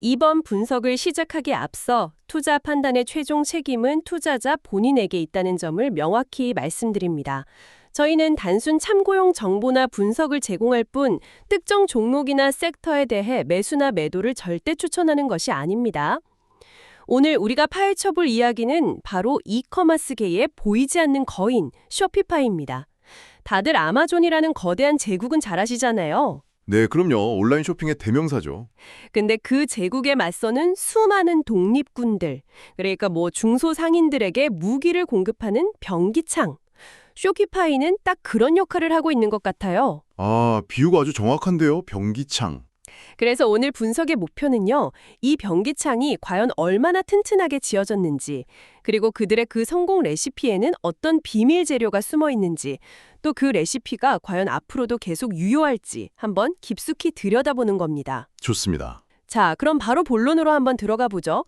이번 분석을 시작하기에 앞서 투자 판단의 최종 책임은 투자자 본인에게 있다는 점을 명확히 말씀드립니다. 저희는 단순 참고용 정보나 분석을 제공할 뿐 특정 종목이나 섹터에 대해 매수나 매도를 절대 추천하는 것이 아닙니다. 오늘 우리가 파헤쳐볼 이야기는 바로 이커머스계의 보이지 않는 거인, 쇼피파이입니다. 다들 아마존이라는 거대한 제국은 잘 아시잖아요. 네, 그럼요. 온라인 쇼핑의 대명사죠. 근데 그 제국에 맞서는 수많은 독립군들, 그러니까 중소상인들에게 무기를 공급하는 병기창. 쇼피파이는 딱 그런 역할을 하고 있는 것 같아요. 아, 비유가 아주 정확한데요. 병기창. 그래서 오늘 분석의 목표는요, 이 병기창이 과연 얼마나 튼튼하게 지어졌는지, 그리고 그들의 그 성공 레시피에는 어떤 비밀 재료가 숨어 있는지, 또 그 레시피가 과연 앞으로도 계속 유효할지 한번 깊숙이 들여다보는 겁니다. 좋습니다. 자, 그럼 바로 본론으로 한번 들어가 보죠.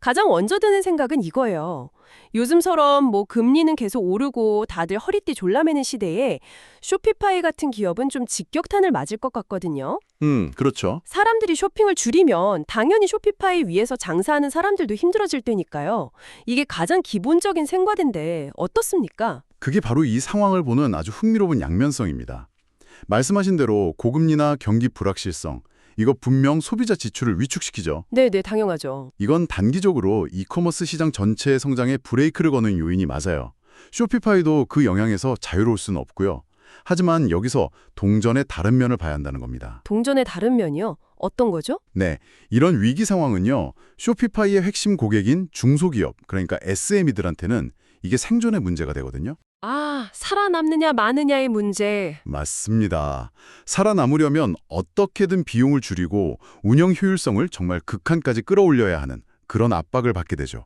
가장 먼저 드는 생각은 이거예요. 요즘처럼 금리는 계속 오르고 다들 허리띠 졸라매는 시대에 쇼피파이 같은 기업은 좀 직격탄을 맞을 것 같거든요. 그렇죠. 사람들이 쇼핑을 줄이면 당연히 쇼피파이 위에서 장사하는 사람들도 힘들어질 테니까요. 이게 가장 기본적인 생과인데 어떻습니까? 그게 바로 이 상황을 보는 아주 흥미로운 양면성입니다. 말씀하신 대로 고금리나 경기 불확실성, 이거 분명 소비자 지출을 위축시키죠. 네네, 당연하죠. 이건 단기적으로 이커머스 시장 전체의 성장에 브레이크를 거는 요인이 맞아요. 쇼피파이도 그 영향에서 자유로울 수는 없고요. 하지만 여기서 동전의 다른 면을 봐야 한다는 겁니다. 동전의 다른 면이요? 어떤 거죠? 네, 이런 위기 상황은요. 쇼피파이의 핵심 고객인 중소기업, 그러니까 SME들한테는 이게 생존의 문제가 되거든요. 아, 살아남느냐 마느냐의 문제. 맞습니다. 살아남으려면 어떻게든 비용을 줄이고 운영 효율성을 정말 극한까지 끌어올려야 하는 그런 압박을 받게 되죠.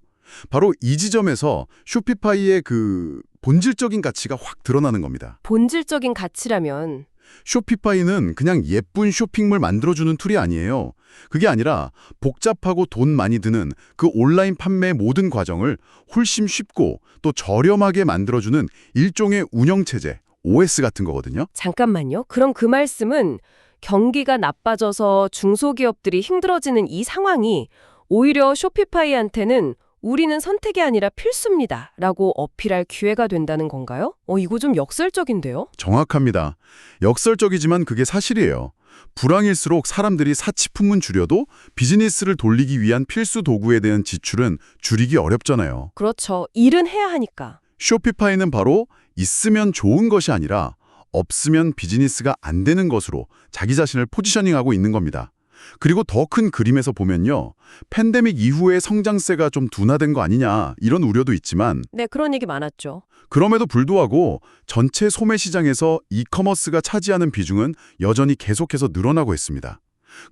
바로 이 지점에서 쇼피파이의 그 본질적인 가치가 확 드러나는 겁니다. 본질적인 가치라면 쇼피파이는 그냥 예쁜 쇼핑몰 만들어주는 툴이 아니에요. 그게 아니라 복잡하고 돈 많이 드는 그 온라인 판매 모든 과정을 훨씬 쉽고 또 저렴하게 만들어주는 일종의 운영체제, OS 같은 거거든요. 잠깐만요. 그럼 그 말씀은 경기가 나빠져서 중소기업들이 힘들어지는 이 상황이 오히려 쇼피파이한테는 우리는 선택이 아니라 필수입니다 라고 어필할 기회가 된다는 건가요? 이거 좀 역설적인데요? 정확합니다. 역설적이지만 그게 사실이에요. 불황일수록 사람들이 사치품은 줄여도 비즈니스를 돌리기 위한 필수 도구에 대한 지출은 줄이기 어렵잖아요. 그렇죠. 일은 해야 하니까. 쇼피파이는 바로 있으면 좋은 것이 아니라 없으면 비즈니스가 안 되는 것으로 자기 자신을 포지셔닝하고 있는 겁니다. 그리고 더 큰 그림에서 보면요. 팬데믹 이후에 성장세가 좀 둔화된 거 아니냐 이런 우려도 있지만 네, 그런 얘기 많았죠. 그럼에도 불구하고 전체 소매 시장에서 이커머스가 차지하는 비중은 여전히 계속해서 늘어나고 있습니다.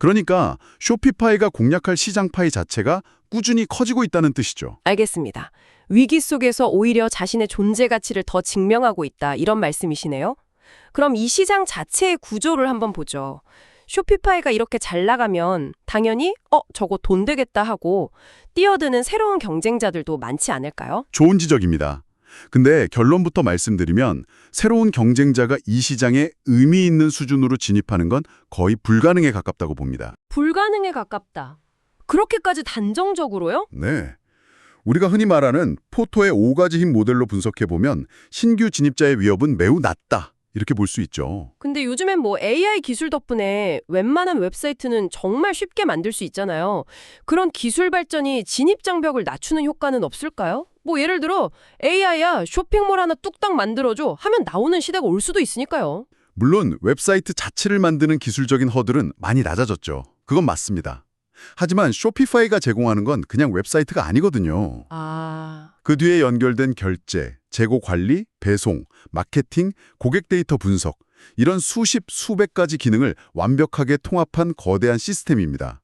그러니까 쇼피파이가 공략할 시장 파이 자체가 꾸준히 커지고 있다는 뜻이죠. 알겠습니다. 위기 속에서 오히려 자신의 존재 가치를 더 증명하고 있다 이런 말씀이시네요. 그럼 이 시장 자체의 구조를 한번 보죠. 쇼피파이가 이렇게 잘 나가면 당연히 저거 돈 되겠다 하고 뛰어드는 새로운 경쟁자들도 많지 않을까요? 좋은 지적입니다. 근데 결론부터 말씀드리면 새로운 경쟁자가 이 시장에 의미 있는 수준으로 진입하는 건 거의 불가능에 가깝다고 봅니다. 불가능에 가깝다. 그렇게까지 단정적으로요? 네. 우리가 흔히 말하는 포토의 5가지 힘 모델로 분석해보면 신규 진입자의 위협은 매우 낮다. 이렇게 볼 수 있죠. 근데 요즘엔 AI 기술 덕분에 웬만한 웹사이트는 정말 쉽게 만들 수 있잖아요. 그런 기술 발전이 진입 장벽을 낮추는 효과는 없을까요? 예를 들어 AI야 쇼핑몰 하나 뚝딱 만들어줘 하면 나오는 시대가 올 수도 있으니까요. 물론 웹사이트 자체를 만드는 기술적인 허들은 많이 낮아졌죠. 그건 맞습니다. 하지만 쇼피파이가 제공하는 건 그냥 웹사이트가 아니거든요. 그 뒤에 연결된 결제, 재고 관리, 배송, 마케팅, 고객 데이터 분석 이런 수십, 수백 가지 기능을 완벽하게 통합한 거대한 시스템입니다.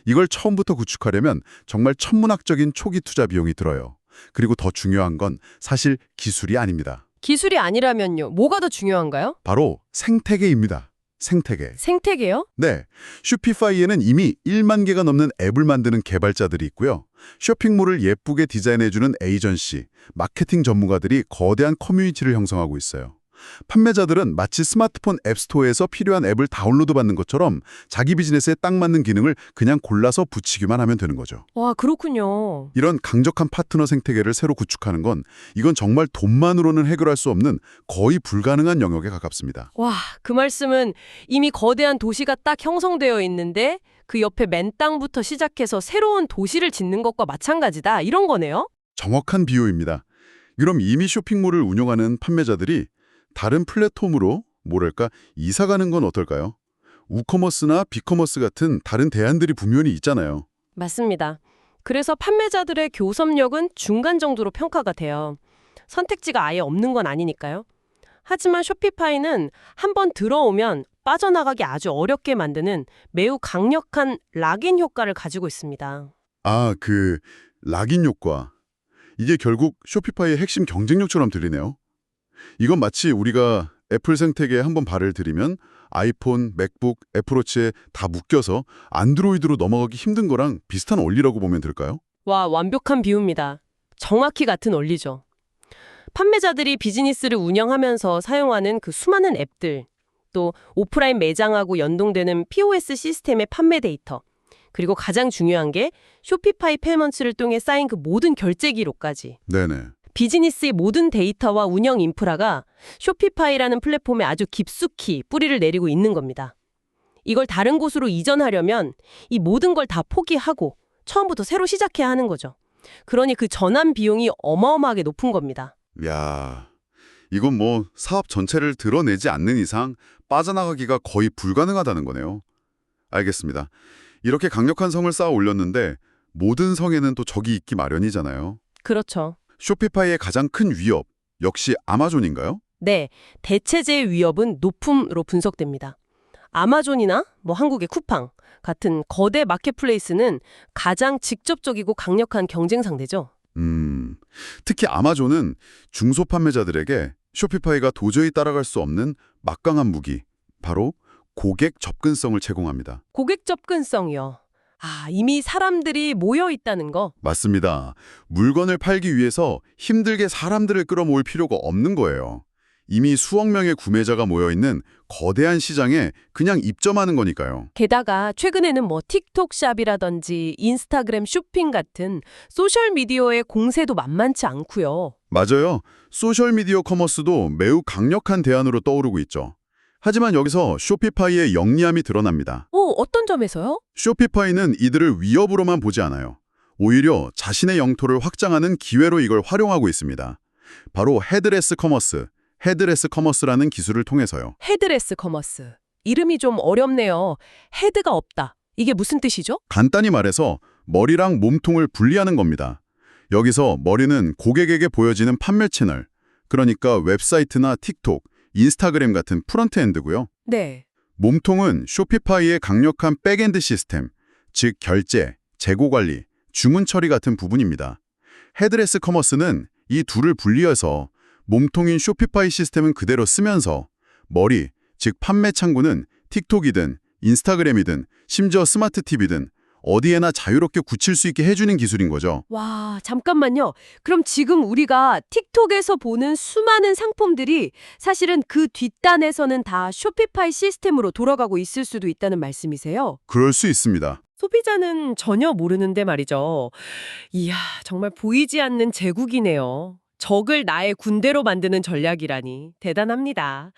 이걸 처음부터 구축하려면 정말 천문학적인 초기 투자 비용이 들어요. 그리고 더 중요한 건 사실 기술이 아닙니다. 기술이 아니라면요. 뭐가 더 중요한가요? 바로 생태계입니다. 생태계. 생태계요? 네, 쇼피파이에는 이미 1만 개가 넘는 앱을 만드는 개발자들이 있고요. 쇼핑몰을 예쁘게 디자인해주는 에이전시, 마케팅 전문가들이 거대한 커뮤니티를 형성하고 있어요. 판매자들은 마치 스마트폰 앱스토어에서 필요한 앱을 다운로드 받는 것처럼 자기 비즈니스에 딱 맞는 기능을 그냥 골라서 붙이기만 하면 되는 거죠. 와, 그렇군요. 이런 강력한 파트너 생태계를 새로 구축하는 건 이건 정말 돈만으로는 해결할 수 없는 거의 불가능한 영역에 가깝습니다. 와, 그 말씀은 이미 거대한 도시가 딱 형성되어 있는데 그 옆에 맨 땅부터 시작해서 새로운 도시를 짓는 것과 마찬가지다. 이런 거네요? 정확한 비유입니다. 그럼 이미 쇼핑몰을 운영하는 판매자들이 다른 플랫폼으로 뭐랄까 이사 가는 건 어떨까요? 우커머스나 빅커머스 같은 다른 대안들이 분명히 있잖아요. 맞습니다. 그래서 판매자들의 교섭력은 중간 정도로 평가가 돼요. 선택지가 아예 없는 건 아니니까요. 하지만 쇼피파이는 한번 들어오면 빠져나가기 아주 어렵게 만드는 매우 강력한 락인 효과를 가지고 있습니다. 아, 그 락인 효과. 이게 결국 쇼피파이의 핵심 경쟁력처럼 들리네요. 이건 마치 우리가 애플 생태계에 한번 발을 들이면 아이폰, 맥북, 애플워치에 다 묶여서 안드로이드로 넘어가기 힘든 거랑 비슷한 원리라고 보면 될까요? 와, 완벽한 비유입니다. 정확히 같은 원리죠. 판매자들이 비즈니스를 운영하면서 사용하는 그 수많은 앱들, 또 오프라인 매장하고 연동되는 POS 시스템의 판매 데이터, 그리고 가장 중요한 게 쇼피파이 페이먼트를 통해 쌓인 그 모든 결제 기록까지. 네네. 비즈니스의 모든 데이터와 운영 인프라가 쇼피파이라는 플랫폼에 아주 깊숙이 뿌리를 내리고 있는 겁니다. 이걸 다른 곳으로 이전하려면 이 모든 걸 다 포기하고 처음부터 새로 시작해야 하는 거죠. 그러니 그 전환 비용이 어마어마하게 높은 겁니다. 야, 이건 뭐 사업 전체를 드러내지 않는 이상 빠져나가기가 거의 불가능하다는 거네요. 알겠습니다. 이렇게 강력한 성을 쌓아 올렸는데 모든 성에는 또 적이 있기 마련이잖아요. 그렇죠. 쇼피파이의 가장 큰 위협, 역시 아마존인가요? 네, 대체제의 위협은 높음으로 분석됩니다. 아마존이나 한국의 쿠팡 같은 거대 마켓플레이스는 가장 직접적이고 강력한 경쟁 상대죠. 특히 아마존은 중소 판매자들에게 쇼피파이가 도저히 따라갈 수 없는 막강한 무기, 바로 고객 접근성을 제공합니다. 고객 접근성이요. 이미 사람들이 모여 있다는 거. 맞습니다. 물건을 팔기 위해서 힘들게 사람들을 끌어모을 필요가 없는 거예요. 이미 수억 명의 구매자가 모여있는 거대한 시장에 그냥 입점하는 거니까요. 게다가 최근에는 틱톡 샵이라든지 인스타그램 쇼핑 같은 소셜미디어의 공세도 만만치 않고요. 맞아요. 소셜미디어 커머스도 매우 강력한 대안으로 떠오르고 있죠. 하지만 여기서 쇼피파이의 영리함이 드러납니다. 어떤 점에서요? 쇼피파이는 이들을 위협으로만 보지 않아요. 오히려 자신의 영토를 확장하는 기회로 이걸 활용하고 있습니다. 바로 헤드레스 커머스라는 기술을 통해서요. 헤드레스 커머스. 이름이 좀 어렵네요. 헤드가 없다. 이게 무슨 뜻이죠? 간단히 말해서 머리랑 몸통을 분리하는 겁니다. 여기서 머리는 고객에게 보여지는 판매 채널, 그러니까 웹사이트나 틱톡, 인스타그램 같은 프론트엔드고요. 네. 몸통은 쇼피파이의 강력한 백엔드 시스템, 즉 결제, 재고 관리, 주문 처리 같은 부분입니다. 헤드레스 커머스는 이 둘을 분리해서 몸통인 쇼피파이 시스템은 그대로 쓰면서 머리, 즉 판매 창구는 틱톡이든 인스타그램이든 심지어 스마트 TV든 어디에나 자유롭게 굳힐 수 있게 해주는 기술인 거죠. 와, 잠깐만요. 그럼 지금 우리가 틱톡에서 보는 수많은 상품들이 사실은 그 뒷단에서는 다 쇼피파이 시스템으로 돌아가고 있을 수도 있다는 말씀이세요? 그럴 수 있습니다. 소비자는 전혀 모르는데 말이죠. 이야, 정말 보이지 않는 제국이네요. 적을 나의 군대로 만드는 전략이라니 대단합니다.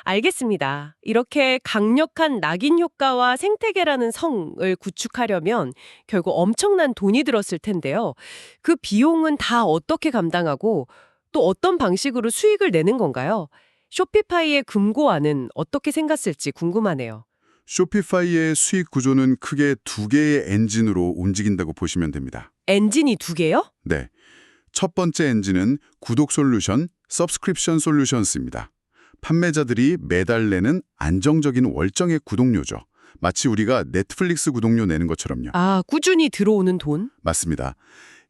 알겠습니다. 이렇게 강력한 낙인 효과와 생태계라는 성을 구축하려면 결국 엄청난 돈이 들었을 텐데요. 그 비용은 다 어떻게 감당하고 또 어떤 방식으로 수익을 내는 건가요? 쇼피파이의 금고와는 어떻게 생겼을지 궁금하네요. 쇼피파이의 수익 구조는 크게 두 개의 엔진으로 움직인다고 보시면 됩니다. 엔진이 두 개요? 네. 첫 번째 엔진은 구독 솔루션, 서브스크립션 솔루션스입니다. 판매자들이 매달 내는 안정적인 월정액 구독료죠. 마치 우리가 넷플릭스 구독료 내는 것처럼요. 꾸준히 들어오는 돈? 맞습니다.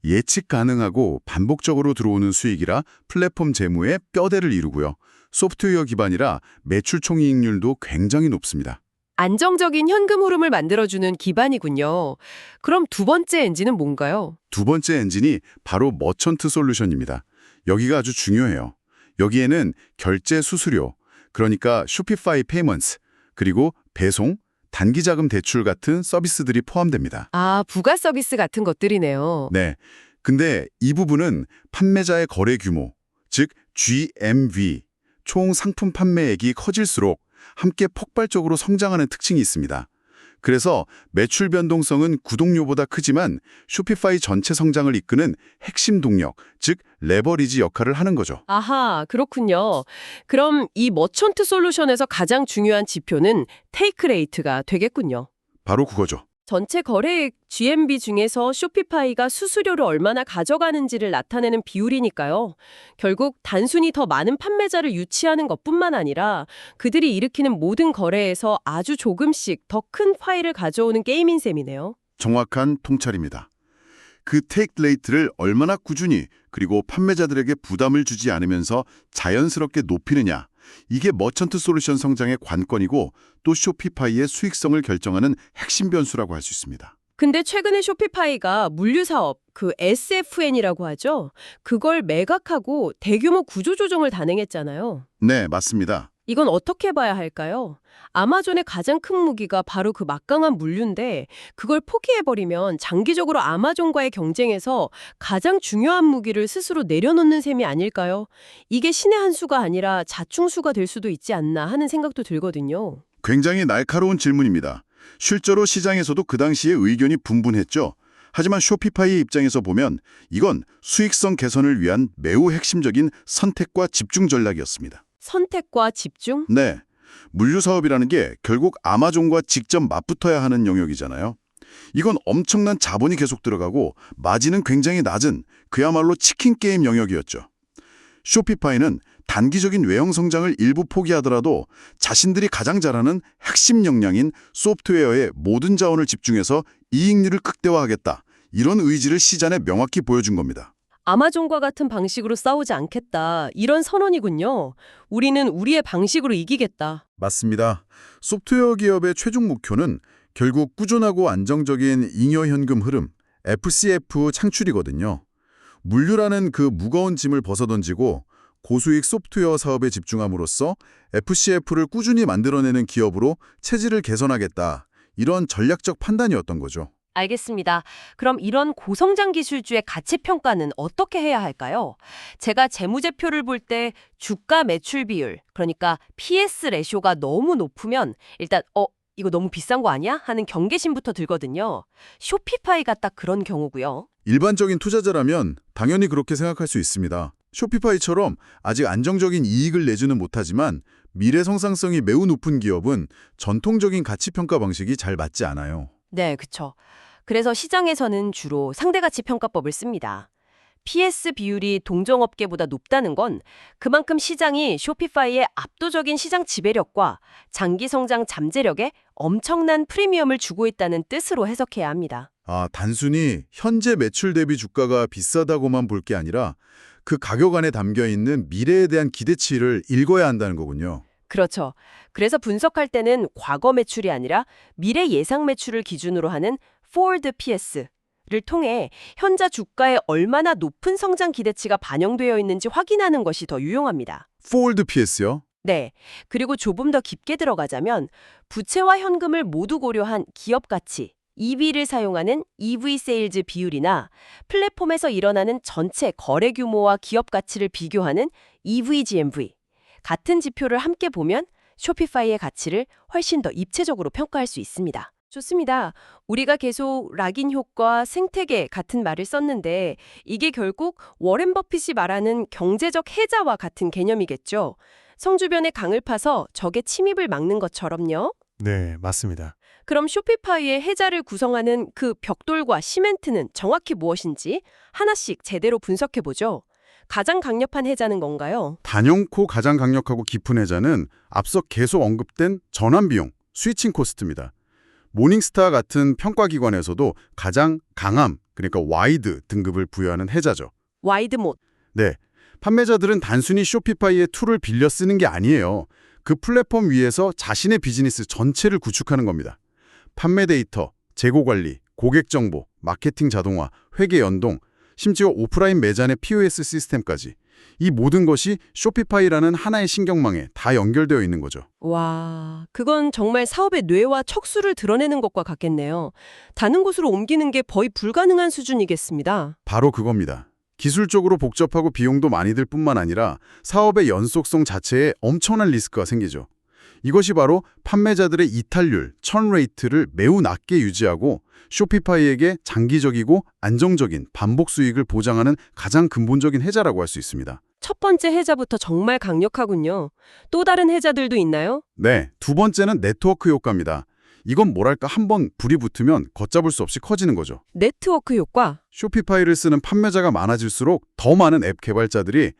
예측 가능하고 반복적으로 들어오는 수익이라 플랫폼 재무에 뼈대를 이루고요. 소프트웨어 기반이라 매출 총이익률도 굉장히 높습니다. 안정적인 현금 흐름을 만들어주는 기반이군요. 그럼 두 번째 엔진은 뭔가요? 두 번째 엔진이 바로 머천트 솔루션입니다. 여기가 아주 중요해요. 여기에는 결제 수수료, 그러니까 쇼피파이 페이먼트, 그리고 배송, 단기자금 대출 같은 서비스들이 포함됩니다. 아, 부가 서비스 같은 것들이네요. 네. 근데 이 부분은 판매자의 거래 규모, 즉 GMV, 총 상품 판매액이 커질수록 함께 폭발적으로 성장하는 특징이 있습니다. 그래서 매출 변동성은 구독료보다 크지만 쇼피파이 전체 성장을 이끄는 핵심 동력, 즉 레버리지 역할을 하는 거죠. 아하, 그렇군요. 그럼 이 머천트 솔루션에서 가장 중요한 지표는 테이크 레이트가 되겠군요. 바로 그거죠. 전체 거래액 GMV 중에서 쇼피파이가 수수료를 얼마나 가져가는지를 나타내는 비율이니까요. 결국 단순히 더 많은 판매자를 유치하는 것뿐만 아니라 그들이 일으키는 모든 거래에서 아주 조금씩 더 큰 파이를 가져오는 게임인 셈이네요. 정확한 통찰입니다. 그 테이크 레이트를 얼마나 꾸준히 그리고 판매자들에게 부담을 주지 않으면서 자연스럽게 높이느냐. 이게 머천트 솔루션 성장의 관건이고 또 쇼피파이의 수익성을 결정하는 핵심 변수라고 할 수 있습니다. 근데 최근에 쇼피파이가 물류사업, 그 SFN이라고 하죠. 그걸 매각하고 대규모 구조조정을 단행했잖아요. 네, 맞습니다. 이건 어떻게 봐야 할까요? 아마존의 가장 큰 무기가 바로 그 막강한 물류인데 그걸 포기해버리면 장기적으로 아마존과의 경쟁에서 가장 중요한 무기를 스스로 내려놓는 셈이 아닐까요? 이게 신의 한 수가 아니라 자충수가 될 수도 있지 않나 하는 생각도 들거든요. 굉장히 날카로운 질문입니다. 실제로 시장에서도 그 당시에 의견이 분분했죠. 하지만 쇼피파이 입장에서 보면 이건 수익성 개선을 위한 매우 핵심적인 선택과 집중 전략이었습니다. 선택과 집중? 네. 물류 사업이라는 게 결국 아마존과 직접 맞붙어야 하는 영역이잖아요. 이건 엄청난 자본이 계속 들어가고 마진은 굉장히 낮은 그야말로 치킨 게임 영역이었죠. 쇼피파이는 단기적인 외형 성장을 일부 포기하더라도 자신들이 가장 잘하는 핵심 역량인 소프트웨어에 모든 자원을 집중해서 이익률을 극대화하겠다. 이런 의지를 시장에 명확히 보여준 겁니다. 아마존과 같은 방식으로 싸우지 않겠다. 이런 선언이군요. 우리는 우리의 방식으로 이기겠다. 맞습니다. 소프트웨어 기업의 최종 목표는 결국 꾸준하고 안정적인 잉여 현금 흐름, FCF 창출이거든요. 물류라는 그 무거운 짐을 벗어던지고 고수익 소프트웨어 사업에 집중함으로써 FCF를 꾸준히 만들어내는 기업으로 체질을 개선하겠다. 이런 전략적 판단이었던 거죠. 알겠습니다. 그럼 이런 고성장 기술주의 가치 평가는 어떻게 해야 할까요? 제가 재무제표를 볼 때 주가 매출 비율, 그러니까 PS 레쇼가 너무 높으면 일단 이거 너무 비싼 거 아니야? 하는 경계심부터 들거든요. 쇼피파이가 딱 그런 경우고요. 일반적인 투자자라면 당연히 그렇게 생각할 수 있습니다. 쇼피파이처럼 아직 안정적인 이익을 내지는 못하지만 미래 성장성이 매우 높은 기업은 전통적인 가치 평가 방식이 잘 맞지 않아요. 네, 그쵸. 그래서 시장에서는 주로 상대가치 평가법을 씁니다. PS 비율이 동종업계보다 높다는 건 그만큼 시장이 쇼피파이의 압도적인 시장 지배력과 장기 성장 잠재력에 엄청난 프리미엄을 주고 있다는 뜻으로 해석해야 합니다. 단순히 현재 매출 대비 주가가 비싸다고만 볼 게 아니라 그 가격 안에 담겨있는 미래에 대한 기대치를 읽어야 한다는 거군요. 그렇죠. 그래서 분석할 때는 과거 매출이 아니라 미래 예상 매출을 기준으로 하는 Forward PS를 통해 현재 주가에 얼마나 높은 성장 기대치가 반영되어 있는지 확인하는 것이 더 유용합니다. Forward PS요? 네. 그리고 조금 더 깊게 들어가자면 부채와 현금을 모두 고려한 기업 가치, EV를 사용하는 EV 세일즈 비율이나 플랫폼에서 일어나는 전체 거래 규모와 기업 가치를 비교하는 EV GMV. 같은 지표를 함께 보면 쇼피파이의 가치를 훨씬 더 입체적으로 평가할 수 있습니다. 좋습니다. 우리가 계속 락인 효과, 생태계 같은 말을 썼는데 이게 결국 워렌 버핏이 말하는 경제적 해자와 같은 개념이겠죠. 성 주변에 강을 파서 적의 침입을 막는 것처럼요. 네, 맞습니다. 그럼 쇼피파이의 해자를 구성하는 그 벽돌과 시멘트는 정확히 무엇인지 하나씩 제대로 분석해보죠. 가장 강력한 해자는 뭔가요? 단연코 가장 강력하고 깊은 해자는 앞서 계속 언급된 전환 비용, 스위칭 코스트입니다. 모닝스타 같은 평가기관에서도 가장 강함, 그러니까 와이드 등급을 부여하는 해자죠. 와이드 못. 네, 판매자들은 단순히 쇼피파이의 툴을 빌려 쓰는 게 아니에요. 그 플랫폼 위에서 자신의 비즈니스 전체를 구축하는 겁니다. 판매 데이터, 재고 관리, 고객 정보, 마케팅 자동화, 회계 연동, 심지어 오프라인 매장의 POS 시스템까지 이 모든 것이 쇼피파이라는 하나의 신경망에 다 연결되어 있는 거죠. 와, 그건 정말 사업의 뇌와 척수를 드러내는 것과 같겠네요. 다른 곳으로 옮기는 게 거의 불가능한 수준이겠습니다. 바로 그겁니다. 기술적으로 복잡하고 비용도 많이 들 뿐만 아니라 사업의 연속성 자체에 엄청난 리스크가 생기죠. 이것이 바로 판매자들의 이탈률, 천 레이트를 매우 낮게 유지하고 쇼피파이에게 장기적이고 안정적인 반복 수익을 보장하는 가장 근본적인 해자라고 할 수 있습니다. 첫 번째 해자부터 정말 강력하군요. 또 다른 해자들도 있나요? 네, 두 번째는 네트워크 효과입니다. 이건 뭐랄까 한번 불이 붙으면 걷잡을 수 없이 커지는 거죠. 네트워크 효과. 쇼피파이를 쓰는 판매자가 많아질수록 더 많은 앱 개발자들이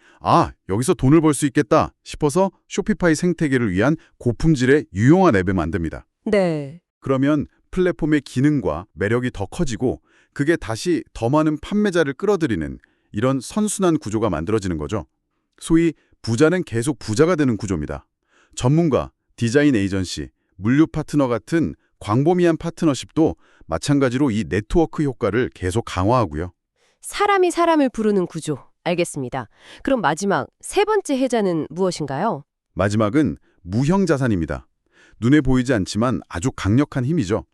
여기서 돈을 벌 수 있겠다 싶어서 쇼피파이 생태계를 위한 고품질의 유용한 앱을 만듭니다. 네. 그러면 플랫폼의 기능과 매력이 더 커지고 그게 다시 더 많은 판매자를 끌어들이는 이런 선순환 구조가 만들어지는 거죠. 소위 부자는 계속 부자가 되는 구조입니다. 전문가, 디자인 에이전시, 물류 파트너 같은 광범위한 파트너십도 마찬가지로 이 네트워크 효과를 계속 강화하고요. 사람이 사람을 부르는 구조. 알겠습니다. 그럼 마지막 세 번째 해자는 무엇인가요? 마지막은 무형 자산입니다. 눈에 보이지 않지만 아주 강력한 힘이죠.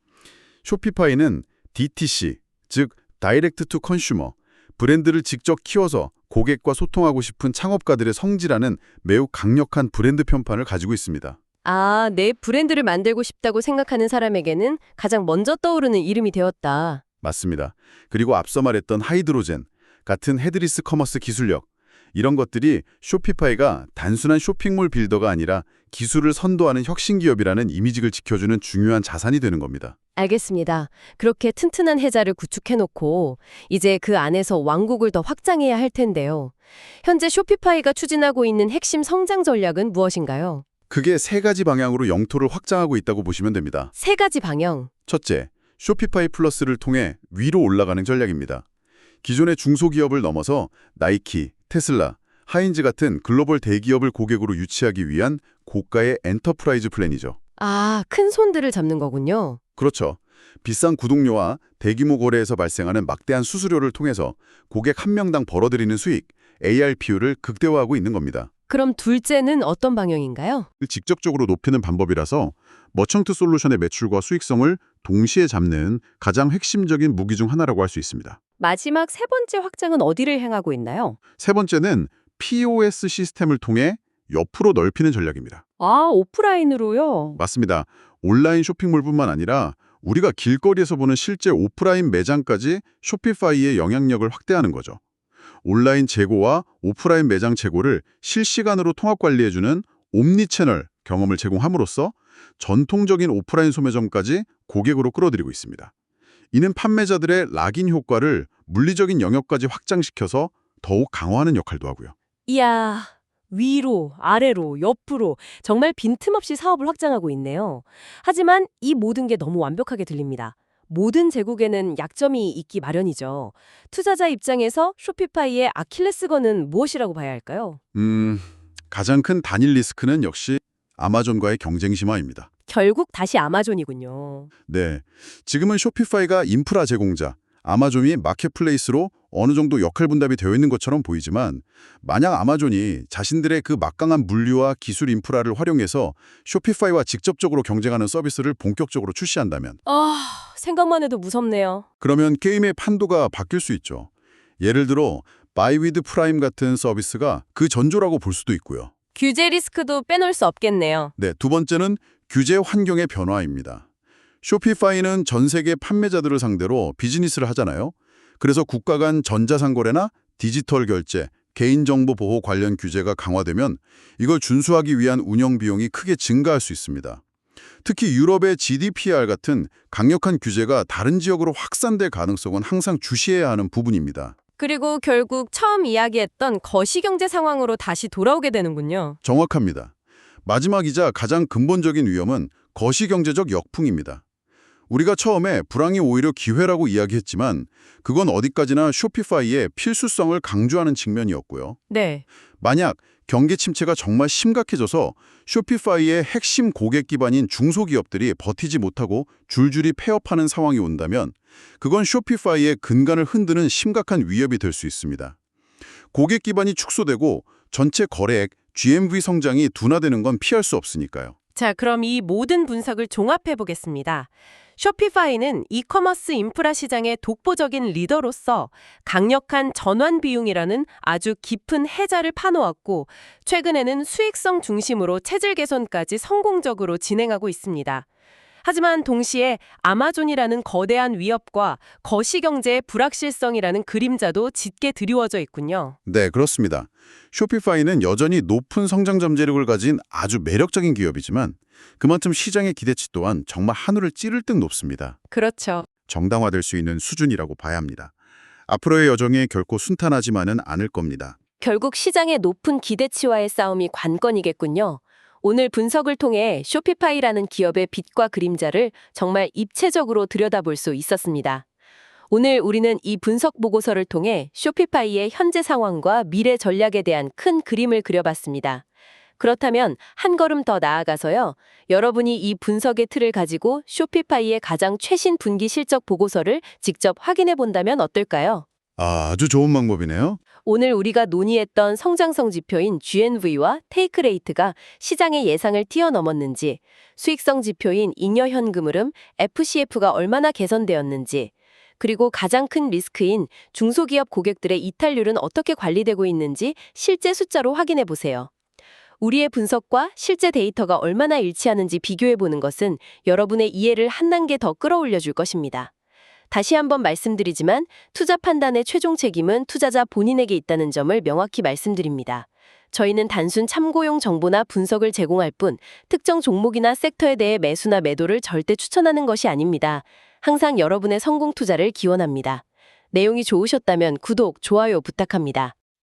쇼피파이는 DTC, 즉 다이렉트 투 컨슈머, 브랜드를 직접 키워서 고객과 소통하고 싶은 창업가들의 성지라는 매우 강력한 브랜드 편판을 가지고 있습니다. 내 브랜드를 만들고 싶다고 생각하는 사람에게는 가장 먼저 떠오르는 이름이 되었다. 맞습니다. 그리고 앞서 말했던 하이드로젠 같은 헤드리스 커머스 기술력, 이런 것들이 쇼피파이가 단순한 쇼핑몰 빌더가 아니라 기술을 선도하는 혁신기업이라는 이미지를 지켜주는 중요한 자산이 되는 겁니다. 알겠습니다. 그렇게 튼튼한 해자를 구축해놓고 이제 그 안에서 왕국을 더 확장해야 할 텐데요. 현재 쇼피파이가 추진하고 있는 핵심 성장 전략은 무엇인가요? 그게 세 가지 방향으로 영토를 확장하고 있다고 보시면 됩니다. 세 가지 방향. 첫째, 쇼피파이 플러스를 통해 위로 올라가는 전략입니다. 기존의 중소기업을 넘어서 나이키, 테슬라, 하인즈 같은 글로벌 대기업을 고객으로 유치하기 위한 고가의 엔터프라이즈 플랜이죠. 큰 손들을 잡는 거군요. 그렇죠. 비싼 구독료와 대규모 거래에서 발생하는 막대한 수수료를 통해서 고객 한 명당 벌어들이는 수익, ARPU를 극대화하고 있는 겁니다. 그럼 둘째는 어떤 방향인가요? 직접적으로 높이는 방법이라서 머천트 솔루션의 매출과 수익성을 동시에 잡는 가장 핵심적인 무기 중 하나라고 할 수 있습니다. 마지막 세 번째 확장은 어디를 향하고 있나요? 세 번째는 POS 시스템을 통해 옆으로 넓히는 전략입니다. 오프라인으로요? 맞습니다. 온라인 쇼핑몰뿐만 아니라 우리가 길거리에서 보는 실제 오프라인 매장까지 쇼피파이의 영향력을 확대하는 거죠. 온라인 재고와 오프라인 매장 재고를 실시간으로 통합 관리해주는 옴니채널 경험을 제공함으로써 전통적인 오프라인 소매점까지 고객으로 끌어들이고 있습니다. 이는 판매자들의 락인 효과를 물리적인 영역까지 확장시켜서 더욱 강화하는 역할도 하고요. 이야, 위로, 아래로, 옆으로 정말 빈틈없이 사업을 확장하고 있네요. 하지만 이 모든 게 너무 완벽하게 들립니다. 모든 제국에는 약점이 있기 마련이죠. 투자자 입장에서 쇼피파이의 아킬레스건은 무엇이라고 봐야 할까요? 가장 큰 단일 리스크는 역시 아마존과의 경쟁 심화입니다. 결국 다시 아마존이군요. 네, 지금은 쇼피파이가 인프라 제공자, 아마존이 마켓플레이스로 어느 정도 역할 분담이 되어 있는 것처럼 보이지만 만약 아마존이 자신들의 그 막강한 물류와 기술 인프라를 활용해서 쇼피파이와 직접적으로 경쟁하는 서비스를 본격적으로 출시한다면 생각만 해도 무섭네요. 그러면 게임의 판도가 바뀔 수 있죠. 예를 들어 바이 위드 프라임 같은 서비스가 그 전조라고 볼 수도 있고요. 규제 리스크도 빼놓을 수 없겠네요. 네, 두 번째는 규제 환경의 변화입니다. 쇼피파이는 전 세계 판매자들을 상대로 비즈니스를 하잖아요. 그래서 국가 간 전자상거래나 디지털 결제, 개인정보 보호 관련 규제가 강화되면 이걸 준수하기 위한 운영 비용이 크게 증가할 수 있습니다. 특히 유럽의 GDPR 같은 강력한 규제가 다른 지역으로 확산될 가능성은 항상 주시해야 하는 부분입니다. 그리고 결국 처음 이야기했던 거시경제 상황으로 다시 돌아오게 되는군요. 정확합니다. 마지막이자 가장 근본적인 위험은 거시경제적 역풍입니다. 우리가 처음에 불황이 오히려 기회라고 이야기했지만 그건 어디까지나 쇼피파이의 필수성을 강조하는 측면이었고요. 네. 만약 경기 침체가 정말 심각해져서 쇼피파이의 핵심 고객 기반인 중소기업들이 버티지 못하고 줄줄이 폐업하는 상황이 온다면 그건 쇼피파이의 근간을 흔드는 심각한 위협이 될 수 있습니다. 고객 기반이 축소되고 전체 거래액, GMV 성장이 둔화되는 건 피할 수 없으니까요. 자, 그럼 이 모든 분석을 종합해 보겠습니다. 쇼피파이는 이커머스 인프라 시장의 독보적인 리더로서 강력한 전환 비용이라는 아주 깊은 해자를 파놓았고, 최근에는 수익성 중심으로 체질 개선까지 성공적으로 진행하고 있습니다. 하지만 동시에 아마존이라는 거대한 위협과 거시경제의 불확실성이라는 그림자도 짙게 드리워져 있군요. 네, 그렇습니다. 쇼피파이는 여전히 높은 성장 잠재력을 가진 아주 매력적인 기업이지만 그만큼 시장의 기대치 또한 정말 하늘을 찌를 듯 높습니다. 그렇죠. 정당화될 수 있는 수준이라고 봐야 합니다. 앞으로의 여정이 결코 순탄하지만은 않을 겁니다. 결국 시장의 높은 기대치와의 싸움이 관건이겠군요. 오늘 분석을 통해 쇼피파이라는 기업의 빛과 그림자를 정말 입체적으로 들여다볼 수 있었습니다. 오늘 우리는 이 분석 보고서를 통해 쇼피파이의 현재 상황과 미래 전략에 대한 큰 그림을 그려봤습니다. 그렇다면 한 걸음 더 나아가서요. 여러분이 이 분석의 틀을 가지고 쇼피파이의 가장 최신 분기 실적 보고서를 직접 확인해 본다면 어떨까요? 아주 좋은 방법이네요. 오늘 우리가 논의했던 성장성 지표인 GNV와 테이크 레이트가 시장의 예상을 뛰어넘었는지, 수익성 지표인 잉여 현금 흐름 FCF가 얼마나 개선되었는지, 그리고 가장 큰 리스크인 중소기업 고객들의 이탈률은 어떻게 관리되고 있는지 실제 숫자로 확인해 보세요. 우리의 분석과 실제 데이터가 얼마나 일치하는지 비교해 보는 것은 여러분의 이해를 한 단계 더 끌어올려 줄 것입니다. 다시 한번 말씀드리지만 투자 판단의 최종 책임은 투자자 본인에게 있다는 점을 명확히 말씀드립니다. 저희는 단순 참고용 정보나 분석을 제공할 뿐 특정 종목이나 섹터에 대해 매수나 매도를 절대 추천하는 것이 아닙니다. 항상 여러분의 성공 투자를 기원합니다. 내용이 좋으셨다면 구독, 좋아요 부탁합니다.